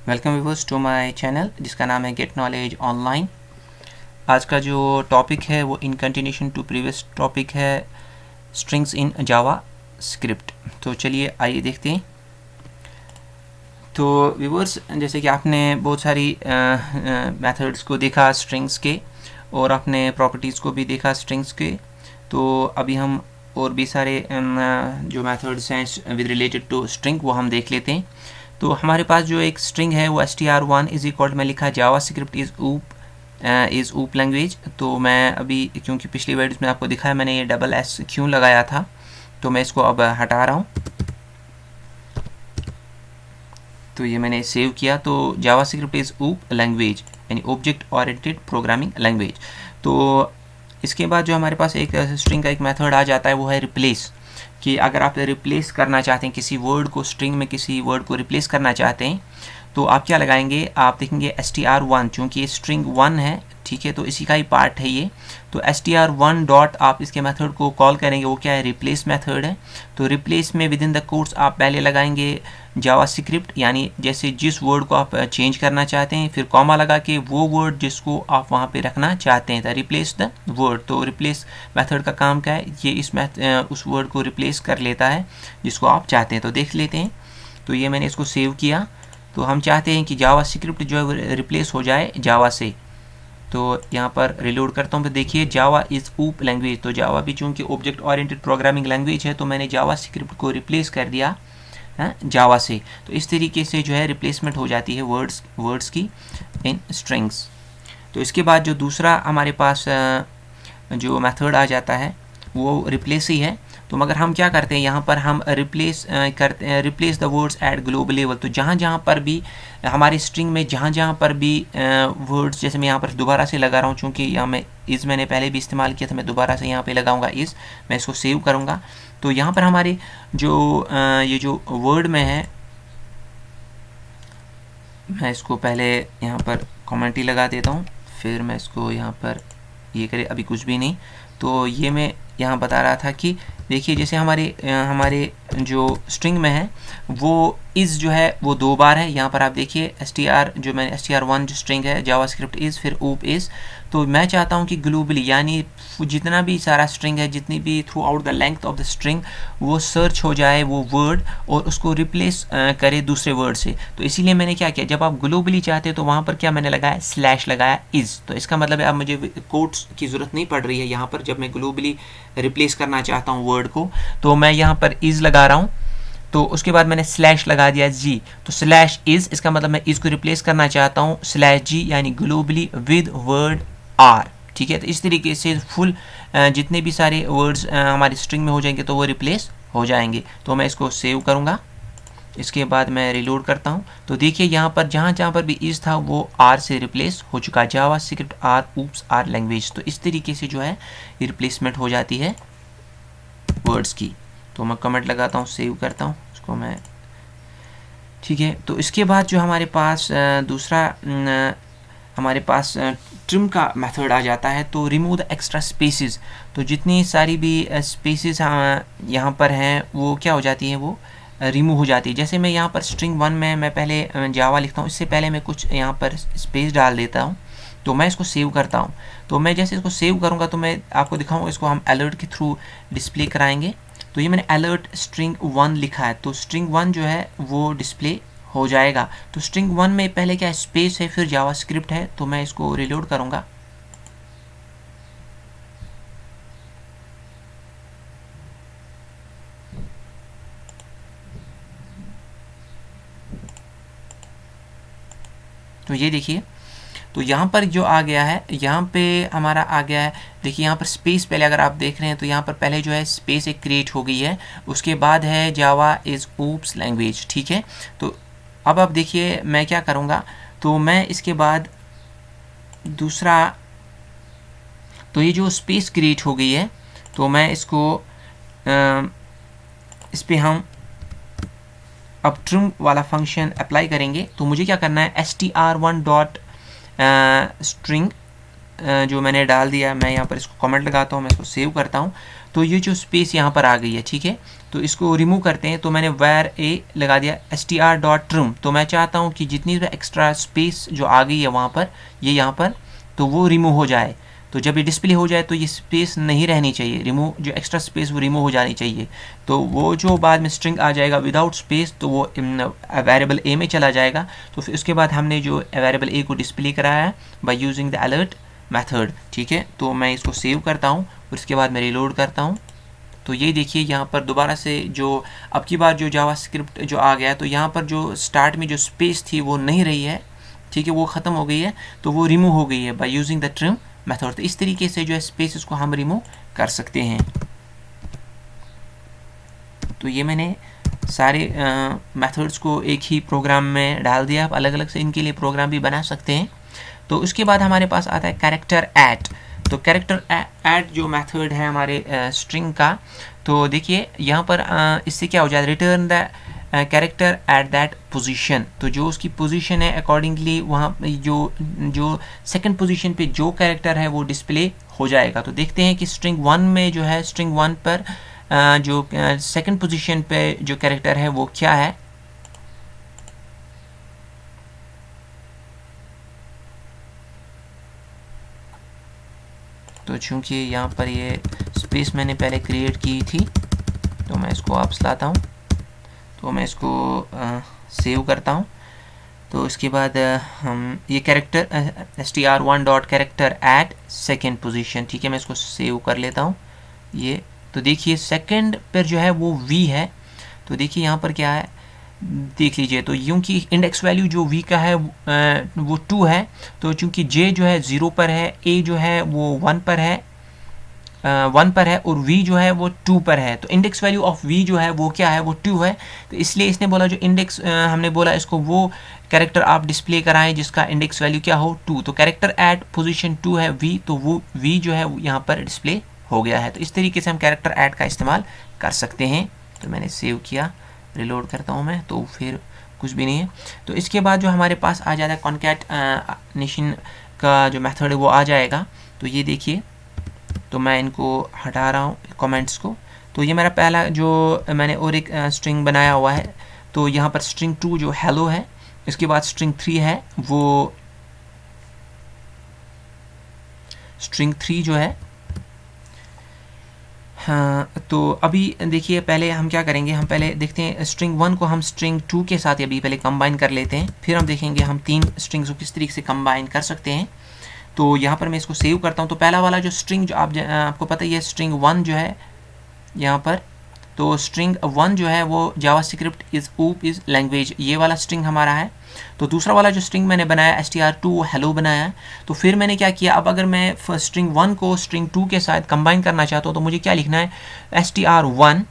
Welcome viewers to my channel जिसका नाम है गेट नॉलेज ऑनलाइन। आज का जो टॉपिक है वो इन कंटिन्यूशन टू प्रीवियस टॉपिक है स्ट्रिंग्स इन जावा स्क्रिप्ट। तो चलिए आइए देखते हैं। तो व्यूअर्स, जैसे कि आपने बहुत सारी मेथड्स को देखा स्ट्रिंग्स के, और आपने प्रॉपर्टीज़ को भी देखा स्ट्रिंग्स के। तो अभी हम और भी सारे जो मेथड्स हैं विद रिलेटेड टू स्ट्रिंग वो हम देख लेते हैं। तो हमारे पास जो एक स्ट्रिंग है वो str1 इज इक्वल में लिखा जावा स्क्रिप्ट इज़ ऊप लैंग्वेज। तो मैं अभी, क्योंकि पिछली वीडियोस में आपको दिखाया मैंने ये डबल एस क्यों लगाया था, तो मैं इसको अब हटा रहा हूँ। तो ये मैंने सेव किया। तो जावा स्क्रिप्ट इज़ ऊप लैंग्वेज यानी ऑब्जेक्ट ओरिएंटेड प्रोग्रामिंग लैंग्वेज। तो इसके बाद जो हमारे पास एक स्ट्रिंग का एक मेथड आ जाता है वो है रिप्लेस। कि अगर आप रिप्लेस करना चाहते हैं किसी वर्ड को, स्ट्रिंग में किसी वर्ड को रिप्लेस करना चाहते हैं, तो आप क्या लगाएंगे, आप देखेंगे str1, चूँकि ये स्ट्रिंग 1 है, ठीक है, तो इसी का ही पार्ट है ये। तो str1 डॉट आप इसके मेथड को कॉल करेंगे, वो क्या है, रिप्लेस मेथड है। तो रिप्लेस में विद इन द कोट्स आप पहले लगाएंगे जावा स्क्रिप्ट, यानी जैसे जिस वर्ड को आप चेंज करना चाहते हैं, फिर कॉमा लगा के वो वर्ड जिसको आप वहाँ पे रखना चाहते हैं, रिप्लेस द वर्ड। तो रिप्लेस मेथड का काम क्या है, ये उस वर्ड को रिप्लेस कर लेता है जिसको आप चाहते हैं। तो देख लेते हैं। तो ये मैंने इसको सेव किया। तो हम चाहते हैं कि जावा स्क्रिप्ट जो है रिप्लेस हो जाए जावा से। तो यहाँ पर रिलोड करता हूँ तो देखिए जावा इज़ ऊप लैंग्वेज। तो जावा भी चूँकि ऑब्जेक्ट ओरिएंटेड प्रोग्रामिंग लैंग्वेज है, तो मैंने जावा स्क्रिप्ट को रिप्लेस कर दिया जावा से। तो इस तरीके से जो है रिप्लेसमेंट हो जाती है वर्ड्स की इन स्ट्रिंग्स। तो इसके बाद जो दूसरा हमारे पास जो मेथड आ जाता है वो रिप्लेस ही है। तो मगर हम क्या करते हैं, यहाँ पर हम replace the words eight global level. तो जहाँ जहाँ पर भी हमारी स्ट्रिंग में जहाँ जहाँ पर भी वर्ड्स, जैसे मैं यहाँ पर दोबारा से लगा रहा हूँ, चूँकि यहाँ मैं इज़ मैंने पहले भी इस्तेमाल किया था, मैं दोबारा से यहाँ पे लगाऊंगा इज़। मैं इसको सेव करूँगा। तो यहाँ पर हमारे जो ये जो वर्ड में है, मैं इसको पहले यहाँ पर कमेंट ही लगा देता हूँ, फिर मैं इसको यहाँ पर ये करे, अभी कुछ भी नहीं। तो ये मैं यहाँ बता रहा था कि देखिए जैसे हमारे जो स्ट्रिंग में है वो इज़ जो है वो 2 बार है। यहाँ पर आप देखिए जो मैंने str1 जो स्ट्रिंग है जावा स्क्रिप्ट इज़, फिर ऊप इज़। तो मैं चाहता हूँ कि ग्लोबली यानी जितना भी सारा स्ट्रिंग है, जितनी भी through out the length of the string, वो सर्च हो जाए वो वर्ड और उसको रिप्लेस करे दूसरे वर्ड से। तो इसीलिए मैंने क्या किया, जब आप ग्लोबली चाहते हैं तो वहाँ पर क्या मैंने लगाया, स्लैश लगाया इज़। तो इसका मतलब है अब मुझे कोट्स की ज़रूरत नहीं पड़ रही है यहाँ पर। जब मैं ग्लोबली रिप्लेस करना चाहता हूँ वर्ड को, तो मैं यहाँ पर इज़ लगा रहा हूँ। तो उसके बाद मैंने स्लैश लगा दिया जी। तो स्लैश इज़, इसका मतलब मैं इज़ को रिप्लेस करना चाहता हूँ स्लैश जी यानी ग्लोबली विद वर्ड आर। ठीक है, तो इस तरीके से फुल जितने भी सारे वर्ड्स हमारी स्ट्रिंग में हो जाएंगे तो वो रिप्लेस हो जाएंगे। तो मैं इसको सेव करूँगा। इसके बाद मैं रिलोड करता हूँ। तो देखिए यहाँ पर जहाँ जहाँ पर भी इज़ था वो आर से रिप्लेस हो चुका, JavaScript are OOPs are language. तो इस तरीके से जो है ये रिप्लेसमेंट हो जाती है वर्ड्स की। तो मैं कमेंट लगाता हूँ, सेव करता हूँ उसको मैं, ठीक है। तो इसके बाद जो हमारे पास दूसरा हमारे पास ट्रिम का मेथड आ जाता है। तो रिमूव द एक्स्ट्रा स्पेसेस। तो जितनी सारी भी स्पेसेस यहाँ पर हैं वो क्या हो जाती हैं, वो रिमूव हो जाती है। जैसे मैं यहाँ पर स्ट्रिंग 1 में मैं पहले जावा लिखता हूँ, इससे पहले मैं कुछ यहाँ पर स्पेस डाल देता हूँ। तो मैं इसको सेव करता हूँ। तो मैं जैसे इसको सेव करूँगा तो मैं आपको दिखाऊँगा, इसको हम अलर्ट के थ्रू डिस्प्ले कराएंगे। तो ये मैंने अलर्ट स्ट्रिंग 1 लिखा है, तो स्ट्रिंग 1 जो है वो डिस्प्ले हो जाएगा। तो स्ट्रिंग 1 में पहले क्या स्पेस है, फिर जावा स्क्रिप्ट है। तो मैं इसको रिलोड करूँगा। तो ये देखिए, तो यहाँ पर जो आ गया है, यहाँ पे हमारा आ गया है, देखिए यहाँ पर स्पेस पहले अगर आप देख रहे हैं तो यहाँ पर पहले जो है स्पेस एक क्रिएट हो गई है, उसके बाद है जावा इज़ ऊप्स लैंग्वेज, ठीक है। तो अब आप देखिए मैं क्या करूँगा, तो मैं इसके बाद दूसरा, तो ये जो स्पेस क्रिएट हो गई है, तो मैं इसको इस पर हम अब ट्रिम वाला फंक्शन अप्लाई करेंगे। तो मुझे क्या करना है, str1 डॉट स्ट्रिंग जो मैंने डाल दिया, मैं यहाँ पर इसको कमेंट लगाता हूँ, मैं इसको सेव करता हूँ। तो ये जो स्पेस यहाँ पर आ गई है, ठीक है, तो इसको रिमूव करते हैं। तो मैंने var a लगा दिया str.trim। तो मैं चाहता हूँ कि जितनी भी एक्स्ट्रा स्पेस जो आ गई है वहाँ पर, ये यहाँ पर, तो वो रिमूव हो जाए। तो जब ये डिस्प्ले हो जाए तो ये स्पेस नहीं रहनी चाहिए, रिमूव जो एक्स्ट्रा स्पेस वो रिमूव हो जानी चाहिए। तो वो जो बाद में स्ट्रिंग आ जाएगा विदाउट स्पेस, तो वो वेरिएबल ए में चला जाएगा। तो फिर उसके बाद हमने जो वेरिएबल ए को डिस्प्ले कराया है by using the alert method, ठीक है। तो मैं इसको सेव करता हूँ, उसके बाद मैं रिलोड करता हूँ। तो ये देखिए यहाँ पर दोबारा से जो अब की बार जो जावास्क्रिप्ट जो आ गया, तो यहाँ पर जो स्टार्ट में जो स्पेस थी वो नहीं रही है, ठीक है, वो ख़त्म हो गई है, तो वो रिमूव हो गई है by using the trim method. तो इस तरीके से जो है स्पेस इसको हम रिमूव कर सकते हैं। तो ये मैंने सारे मेथड्स को एक ही प्रोग्राम में डाल दिया। आप अलग अलग से इनके लिए प्रोग्राम भी बना सकते हैं। तो उसके बाद हमारे पास आता है कैरेक्टर ऐड। तो कैरेक्टर ऐड जो मेथड है हमारे स्ट्रिंग का, तो देखिए यहाँ पर इससे क्या हो जाता है, return the character at that position. तो जो उसकी पोजीशन है अकॉर्डिंगली वहाँ जो सेकंड पोजीशन पे जो कैरेक्टर है वो डिस्प्ले हो जाएगा। तो देखते हैं कि स्ट्रिंग 1 में जो है, स्ट्रिंग 1 पर जो सेकंड पोजीशन पे जो कैरेक्टर है वो क्या है। तो चूंकि यहाँ पर ये स्पेस मैंने पहले क्रिएट की थी, तो मैं इसको वापस लाता हूँ। तो मैं इसको सेव करता हूँ। तो इसके बाद हम ये character str1 dot character eight second position, ठीक है, मैं इसको सेव कर लेता हूँ। ये तो देखिए सेकंड पर जो है वो v है। तो देखिए यहाँ पर क्या है, देख लीजिए। तो यूँ कि इंडेक्स वैल्यू जो v का है वो 2 है। तो चूँकि j जो है 0 पर है, a जो है वो 1 पर है, 1 पर है, और v जो है वो 2 पर है। तो इंडेक्स वैल्यू ऑफ v जो है वो क्या है, वो 2 है। तो इसलिए इसने बोला जो इंडेक्स हमने बोला इसको वो कैरेक्टर आप डिस्प्ले कराएं जिसका इंडेक्स वैल्यू क्या हो, 2। तो कैरेक्टर एट पोजीशन 2 है v, तो वो v जो है वो यहाँ पर डिस्प्ले हो गया है। तो इस तरीके से हम कैरेक्टर ऐड का इस्तेमाल कर सकते हैं। तो मैंने सेव किया, रिलोड करता हूँ मैं, तो फिर कुछ भी नहीं है। तो इसके बाद जो हमारे पास आ जाता है कॉन्कैटनेशन का जो मेथड है वो आ जाएगा। तो ये देखिए, तो मैं इनको हटा रहा हूँ कमेंट्स को। तो ये मेरा पहला जो मैंने और एक स्ट्रिंग बनाया हुआ है। तो यहाँ पर स्ट्रिंग 2 जो हेलो है, इसके बाद स्ट्रिंग 3 है, वो स्ट्रिंग 3 जो है, हाँ। तो अभी देखिए पहले हम क्या करेंगे, हम पहले देखते हैं स्ट्रिंग 1 को हम स्ट्रिंग 2 के साथ अभी पहले कंबाइन कर लेते हैं, फिर हम देखेंगे हम 3 स्ट्रिंग्स को किस तरीके से कंबाइन कर सकते हैं। तो यहाँ पर मैं इसको सेव करता हूँ। तो पहला वाला जो स्ट्रिंग जो आपको पता ही है, स्ट्रिंग 1 जो है यहाँ पर, तो स्ट्रिंग 1 जो है वो JavaScript is op is language, ये वाला स्ट्रिंग हमारा है। तो दूसरा वाला जो स्ट्रिंग मैंने बनाया str2 वो हेलो बनाया है। तो फिर मैंने क्या किया, अब अगर मैं स्ट्रिंग 1 को स्ट्रिंग 2 के साथ कंबाइन करना चाहता हूँ तो मुझे क्या लिखना है, str1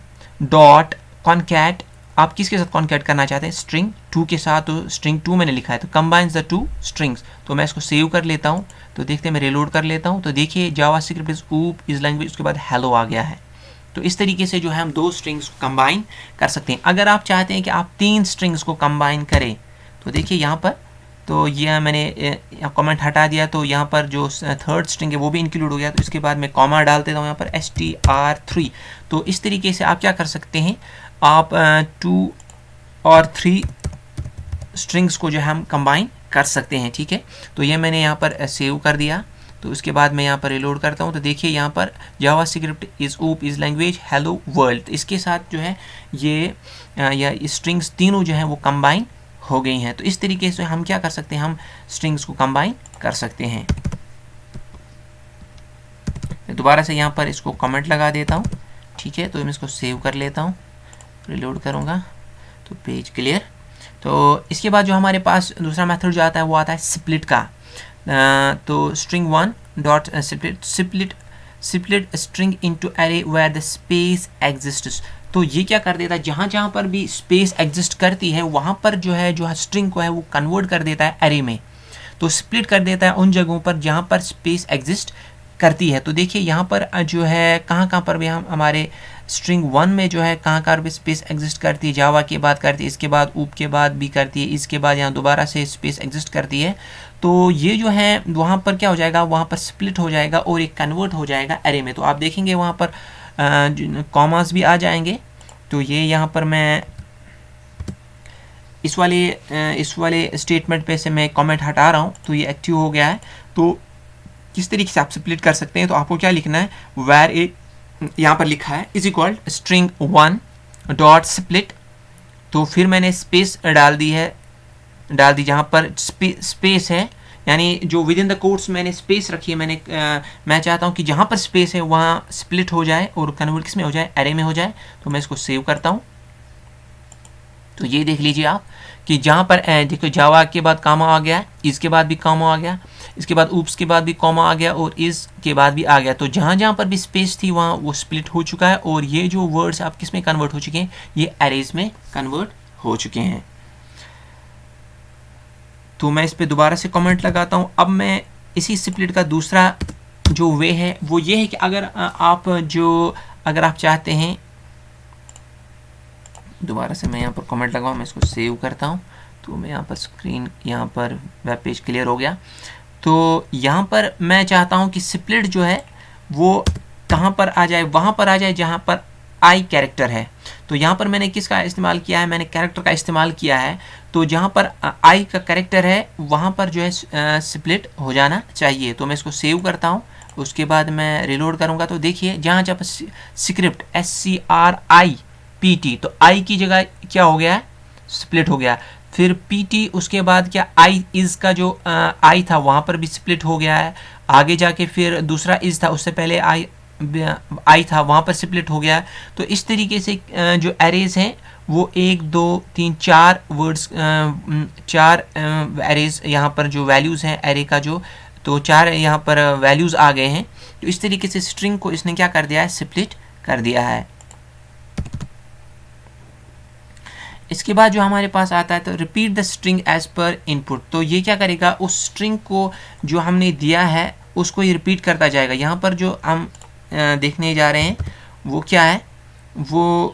डॉट कॉन्कैट। आप किसके साथ कॉन्कैट करना चाहते हैं, स्ट्रिंग 2 के साथ। तो स्ट्रिंग 2 मैंने लिखा है, तो कंबाइंस द 2 स्ट्रिंग्स। तो मैं इसको सेव कर लेता हूँ। तो देखते हैं, मैं रिलोड कर लेता हूँ। तो देखिए JavaScript is op is language, उसके बाद हेलो आ गया है। तो इस तरीके से जो है हम 2 स्ट्रिंग्स को कंबाइन कर सकते हैं। अगर आप चाहते हैं कि आप 3 स्ट्रिंग्स को कंबाइन करें, तो देखिए यहाँ पर, तो ये मैंने कमेंट हटा दिया, तो यहाँ पर जो थर्ड स्ट्रिंग है वो भी इंक्लूड हो गया। तो इसके बाद मैं कॉमा डाल देता हूँ यहाँ पर str3। तो इस तरीके से आप क्या कर सकते हैं, आप 2 और 3 स्ट्रिंग्स को जो है हम कंबाइन कर सकते हैं, ठीक है। तो ये मैंने यहाँ पर सेव कर दिया। तो उसके बाद मैं यहाँ पर रिलोड करता हूँ। तो देखिए यहाँ पर JavaScript is op is language hello world, इसके साथ जो है ये या स्ट्रिंग्स तीनों जो है वो कंबाइन हो गई हैं। तो इस तरीके से हम क्या कर सकते हैं, हम स्ट्रिंग्स को कंबाइन कर सकते हैं। दोबारा से यहाँ पर इसको कमेंट लगा देता हूँ, ठीक है। तो मैं इसको सेव कर लेता हूँ, रिलोड करूँगा तो पेज क्लियर। तो इसके बाद जो हमारे पास दूसरा मेथड जो आता है वो आता है स्प्लिट का। तो string 1 dot split string into array where the space exists. तो ये क्या कर देता है, जहाँ जहाँ पर भी स्पेस एग्जिस्ट करती है वहाँ पर जो है जो स्ट्रिंग को है वो कन्वर्ट कर देता है एरे में। तो स्प्लिट कर देता है उन जगहों पर जहाँ पर स्पेस एग्जिस्ट करती है। तो देखिए यहाँ पर जो है कहाँ पर भी हम हमारे स्ट्रिंग 1 में जो है कहाँ भी स्पेस एग्जिस्ट करती है, जावा के बाद करती है, इसके बाद ऊप के बाद भी करती है, इसके बाद यहाँ दोबारा से स्पेस एग्जिस्ट करती है। तो ये जो है वहाँ पर क्या हो जाएगा, वहाँ पर स्प्लिट हो जाएगा और एक कन्वर्ट हो जाएगा एरे में। तो आप देखेंगे वहाँ पर कॉमास भी आ जाएंगे। तो ये यहाँ पर मैं इस वाले स्टेटमेंट पे से मैं कमेंट हटा रहा हूँ, तो ये एक्टिव हो गया है। तो किस तरीके से आप स्प्लिट कर सकते हैं, तो आपको क्या लिखना है, where ए यहाँ पर लिखा है is equal string 1 dot split, तो फिर मैंने स्पेस डाल दी जहाँ पर स्पेस है, यानी जो विद इन द कोट्स मैंने स्पेस रखी है, मैं चाहता हूँ कि जहाँ पर स्पेस है वहाँ स्प्लिट हो जाए और कन्वर्ट किस में हो जाए, एरे में हो जाए। तो मैं इसको सेव करता हूँ। तो ये देख लीजिए आप कि जहाँ पर देखो जावा के बाद कामा आ गया, इसके बाद भी कामा आ गया, इसके बाद ऊप्स के बाद भी कॉमा आ गया और इस के बाद भी आ गया। तो जहाँ जहाँ पर भी स्पेस थी वहाँ वो स्प्लिट हो चुका है और ये जो वर्ड्स आप किस में कन्वर्ट हो चुके हैं, ये एरेज में कन्वर्ट हो चुके हैं। तो मैं इस पर दोबारा से कमेंट लगाता हूँ। अब मैं इसी स्प्लिट का दूसरा जो वे है वो ये है कि अगर आप चाहते हैं, दोबारा से मैं यहाँ पर कमेंट लगाऊँ, मैं इसको सेव करता हूँ। तो मैं यहाँ पर स्क्रीन, यहाँ पर वेब पेज क्लियर हो गया। तो यहाँ पर मैं चाहता हूँ कि स्प्लिट जो है वो कहाँ पर आ जाए, वहाँ पर आ जाए जहाँ पर आई कैरेक्टर है। तो यहाँ पर मैंने किसका इस्तेमाल किया है, मैंने कैरेक्टर का इस्तेमाल किया है। तो जहाँ पर आई का कैरेक्टर है वहाँ पर जो है स्प्लिट हो जाना चाहिए। तो मैं इसको सेव करता हूँ, उसके बाद मैं रिलोड करूँगा। तो देखिए जहाँ जहाँ पर स्क्रिप्ट SCRIPT, तो आई की जगह क्या हो गया है, स्प्लिट हो गया। फिर PT, उसके बाद क्या आई इज़ का जो आई था वहाँ पर भी स्प्लिट हो गया है। आगे जाके फिर दूसरा इज़ था, उससे पहले आई था, वहाँ पर स्प्लिट हो गया। तो इस तरीके से जो एरेज हैं वो 1 2 3 4 वर्ड्स, 4 एरेज यहाँ पर जो वैल्यूज़ हैं एरे का जो, तो 4 यहाँ पर वैल्यूज़ आ गए हैं। तो इस तरीके से स्ट्रिंग को इसने क्या कर दिया है, स्प्लिट कर दिया है। इसके बाद जो हमारे पास आता है तो repeat the string as per input, तो ये क्या करेगा, उस स्ट्रिंग को जो हमने दिया है उसको ये रिपीट करता जाएगा। यहाँ पर जो हम देखने जा रहे हैं वो क्या है, वो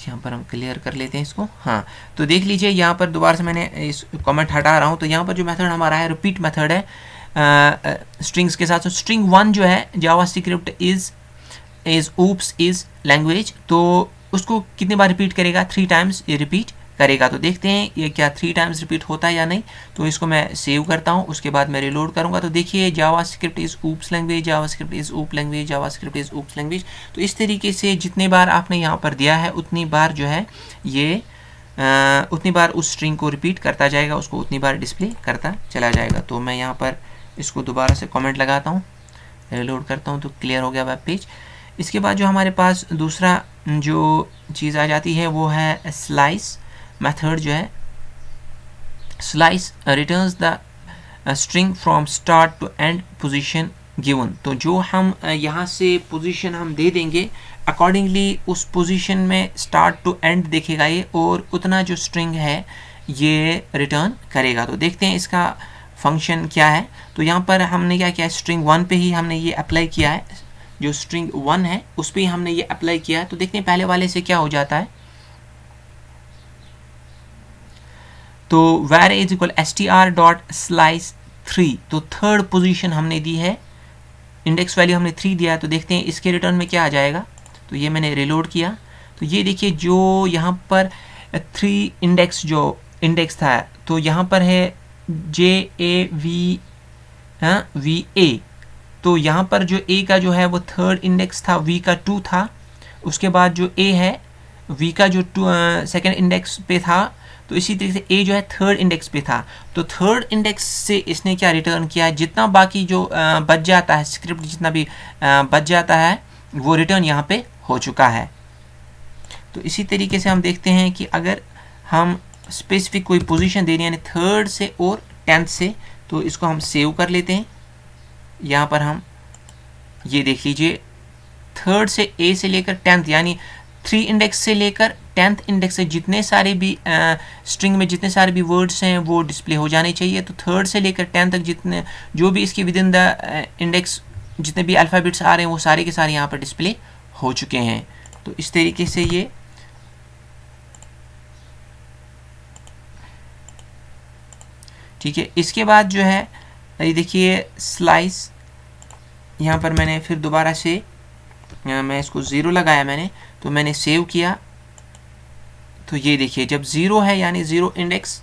यहाँ पर हम क्लियर कर लेते हैं इसको। हाँ, तो देख लीजिए यहाँ पर दोबारा से मैंने इस कमेंट हटा रहा हूँ। तो यहाँ पर जो मेथड हमारा है रिपीट मेथड है स्ट्रिंग्स के साथ। तो स्ट्रिंग 1 जो है JavaScript is oops is language, तो उसको कितनी बार रिपीट करेगा, 3 टाइम्स ये रिपीट करेगा। तो देखते हैं ये क्या 3 टाइम्स रिपीट होता है या नहीं। तो इसको मैं सेव करता हूँ, उसके बाद मैं रिलोड करूँगा। तो देखिए JavaScript is OOPs language, JavaScript is OOP language, JavaScript is OOPs language. तो इस तरीके से जितने बार आपने यहाँ पर दिया है उतनी बार जो है ये उतनी बार उस स्ट्रिंग को रिपीट करता जाएगा, उसको उतनी बार डिस्प्ले करता चला जाएगा। तो मैं यहाँ पर इसको दोबारा से कमेंट लगाता हूँ, रिलोड करता हूँ, तो क्लियर हो गया वेब पेज। इसके बाद जो हमारे पास दूसरा जो चीज़ आ जाती है वो है स्लाइस मेथड जो है। Slice returns the string from start to end position given, तो जो हम यहाँ से पोजीशन हम दे देंगे अकॉर्डिंगली उस पोजीशन में स्टार्ट टू एंड देखेगा ये, और उतना जो स्ट्रिंग है ये रिटर्न करेगा। तो देखते हैं इसका फंक्शन क्या है। तो यहाँ पर हमने क्या किया, स्ट्रिंग 1 पे ही हमने ये अप्लाई किया है, जो स्ट्रिंग 1 है उस पर हमने ये अप्लाई किया है। तो देखते हैं पहले वाले से क्या हो जाता है। तो var इज इक्वल str.slice3, तो थर्ड पोजीशन हमने दी है, इंडेक्स वैल्यू हमने 3 दिया है। तो देखते हैं इसके रिटर्न में क्या आ जाएगा। तो ये मैंने रिलोड किया, तो ये देखिए जो यहाँ पर 3 इंडेक्स था, तो यहाँ पर है JAVA, तो यहाँ पर जो A का जो है वो थर्ड इंडेक्स था, V का 2 था, उसके बाद जो A है V का जो सेकेंड इंडेक्स पे था, तो इसी तरीके से A जो है थर्ड इंडेक्स पे था। तो थर्ड इंडेक्स से इसने क्या रिटर्न किया है, जितना बाकी जो बच जाता है, स्क्रिप्ट जितना भी बच जाता है वो रिटर्न यहाँ पे हो चुका है। तो इसी तरीके से हम देखते हैं कि अगर हम स्पेसिफिक कोई पोजीशन दे रहे हैं यानी थर्ड से और 10th से, तो इसको हम सेव कर लेते हैं। यहाँ पर हम ये देख लीजिए थर्ड से A से लेकर 10th यानी 3 इंडेक्स से लेकर 10th इंडेक्स से जितने सारे भी स्ट्रिंग में जितने सारे भी वर्ड्स हैं वो डिस्प्ले हो जाने चाहिए। तो थर्ड से लेकर 10th तक जितने जो भी इसके विद इन द इंडेक्स जितने भी अल्फ़ाबेट्स आ रहे हैं वो सारे के सारे यहाँ पर डिस्प्ले हो चुके हैं। तो इस तरीके से ये ठीक है। इसके बाद जो है ये देखिए स्लाइस, यहाँ पर मैंने फिर दोबारा से मैं इसको 0 लगाया मैंने, तो मैंने सेव किया, तो ये देखिए जब 0 है यानी 0 इंडेक्स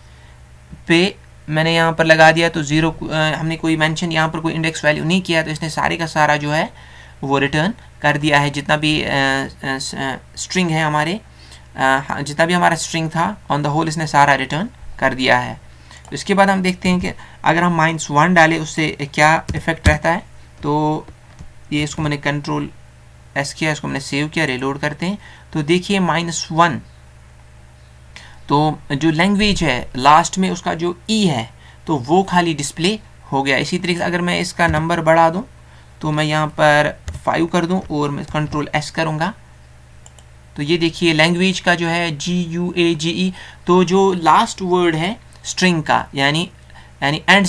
पे मैंने यहाँ पर लगा दिया, तो 0 हमने कोई मेंशन यहाँ पर कोई इंडेक्स वैल्यू नहीं किया, तो इसने सारे का सारा जो है वो रिटर्न कर दिया है। जितना भी स्ट्रिंग है हमारे, जितना भी हमारा स्ट्रिंग था ऑन द होल इसने सारा रिटर्न कर दिया है। तो इसके बाद हम देखते हैं कि अगर हम -1 डालें उससे क्या इफ़ेक्ट रहता है। तो ये इसको मैंने कंट्रोल एस किया, इसको मैंने सेव किया, रिलोड करते हैं, तो देखिए -1, तो जो लैंग्वेज है लास्ट में उसका जो ई है तो वो खाली डिस्प्ले हो गया। इसी तरीके से अगर मैं इसका नंबर बढ़ा दूं, तो मैं यहाँ पर 5 कर दूं और मैं कंट्रोल एस करूँगा, तो ये देखिए लैंग्वेज का जो है GUAGE, तो जो लास्ट वर्ड है स्ट्रिंग का यानी एंड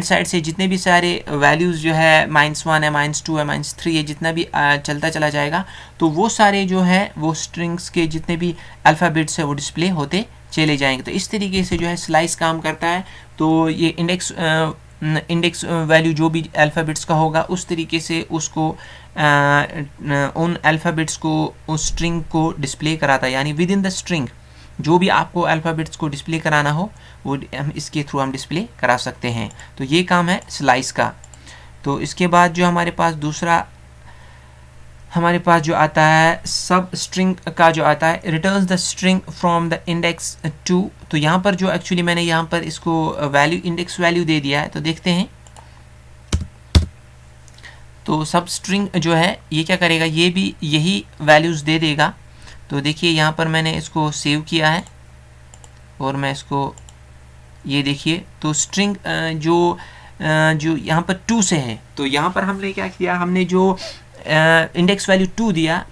साइड से जितने भी सारे वैल्यूज़ जो है -1 है, -2 है, -3 है, जितना भी चलता चला जाएगा, तो वो सारे जो है वो स्ट्रिंग्स के जितने भी अल्फ़ाबेट्स है वो डिस्प्ले होते चले जाएंगे। तो इस तरीके से जो है स्लाइस काम करता है। तो ये इंडेक्स वैल्यू जो भी अल्फ़ाबेट्स का होगा उस तरीके से उसको उन अल्फ़ाबेट्स को उस स्ट्रिंग को डिस्प्ले कराता है, यानी विद इन द स्ट्रिंग जो भी आपको अल्फ़ाबेट्स को डिस्प्ले कराना हो वो हम इसके थ्रू हम डिस्प्ले करा सकते हैं। तो ये काम है स्लाइस का। तो इसके बाद जो हमारे पास दूसरा हमारे पास जो आता है सब स्ट्रिंग का जो आता है, returns the string from the index to. तो यहाँ पर जो एक्चुअली मैंने यहाँ पर इसको वैल्यू इंडेक्स वैल्यू दे दिया है, तो देखते हैं। तो सब स्ट्रिंग जो है ये क्या करेगा, ये भी यही वैल्यूज़ दे देगा। तो देखिए यहाँ पर मैंने इसको सेव किया है और मैं इसको ये देखिए, तो स्ट्रिंग जो यहाँ पर 2 से है, तो यहाँ पर हमने क्या किया, हमने जो इंडेक्स वैल्यू 2 दिया,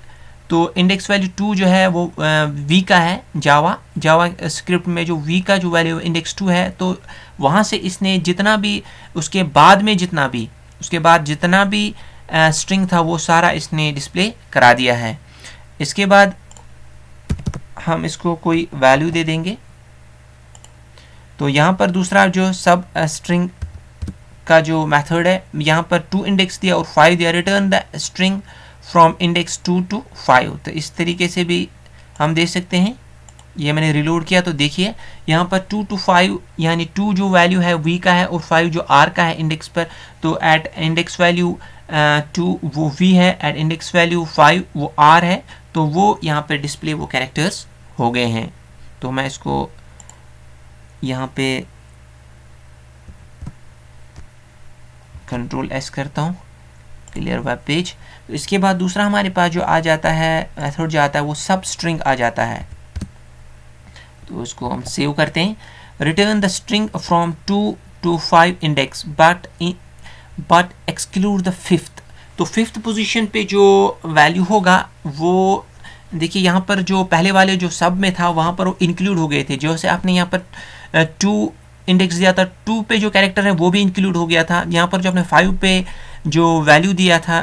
तो इंडेक्स वैल्यू 2 जो है वो वी का है, जावा स्क्रिप्ट में जो वी का जो वैल्यू इंडेक्स 2 है, तो वहाँ से इसने जितना भी उसके बाद जितना भी स्ट्रिंग था वो सारा इसने डिस्प्ले करा दिया है। इसके बाद हम इसको कोई वैल्यू दे देंगे। तो यहाँ पर दूसरा जो सब स्ट्रिंग का जो मेथड है, यहाँ पर 2 इंडेक्स दिया और 5 दिया, return the string from index 2 to 5। तो इस तरीके से भी हम दे सकते हैं। ये मैंने रिलोड किया, तो देखिए यहाँ पर 2 to 5 यानी 2 जो वैल्यू है वी का है और 5 जो आर का है इंडेक्स पर। तो एट इंडेक्स वैल्यू 2 वो वी है, एट इंडेक्स वैल्यू 5 वो आर है, तो वो यहाँ पर डिस्प्ले वो कैरेक्टर्स हो गए हैं। तो मैं इसको यहाँ पे कंट्रोल एस करता हूँ, क्लियर वेब पेज। तो इसके बाद दूसरा हमारे पास जो आ जाता है मेथड जो आता है वो सब स्ट्रिंग आ जाता है। तो उसको हम सेव करते हैं, return the string from 2 to 5 index but exclude the 5th। तो 5th पोजीशन पे जो वैल्यू होगा वो देखिए यहाँ पर जो पहले वाले जो सब में था वहाँ पर वो इंक्लूड हो गए थे। जैसे आपने यहाँ पर 2 इंडेक्स दिया था, 2 पे जो कैरेक्टर है वो भी इंक्लूड हो गया था। यहाँ पर जो आपने 5 पे जो वैल्यू दिया था,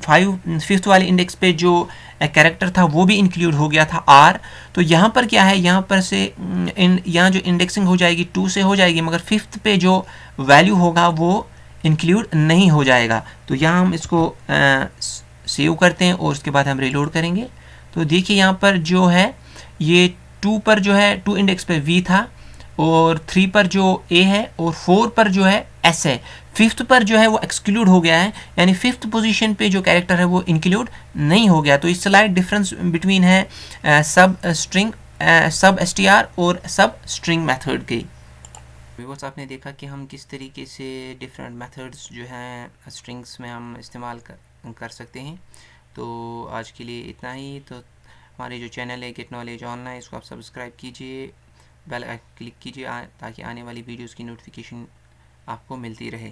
5th वाले इंडेक्स पे जो कैरेक्टर था वो भी इंक्लूड हो गया था आर। तो यहाँ पर क्या है, यहाँ पर से यहाँ जो इंडेक्सिंग हो जाएगी 2 से हो जाएगी, मगर 5th पे जो वैल्यू होगा वो इंक्लूड नहीं हो जाएगा। तो यहाँ हम इसको सेव करते हैं और उसके बाद हम रिलोड करेंगे। तो देखिए यहाँ पर जो है ये 2 पर जो है 2 इंडेक्स पे वी था और 3 पर जो ए है और 4 पर जो है एस है। 5th पर जो है वो एक्सक्लूड हो गया है, यानी 5th पोजीशन पे जो कैरेक्टर है वो इंक्लूड नहीं हो गया। तो इस स्लाइड डिफरेंस बिटवीन है सब स्ट्रिंग सब str और सब स्ट्रिंग मेथड की। व्यूअर्स आपने देखा कि हम किस तरीके से डिफरेंट मेथड्स जो हैं स्ट्रिंग्स में हम इस्तेमाल कर सकते हैं। तो आज के लिए इतना ही। तो हमारे जो चैनल है गेट नॉलेज ऑनलाइन, इसको आप सब्सक्राइब कीजिए, बेल आइकन क्लिक कीजिए ताकि आने वाली वीडियोस की नोटिफिकेशन आपको मिलती रहे।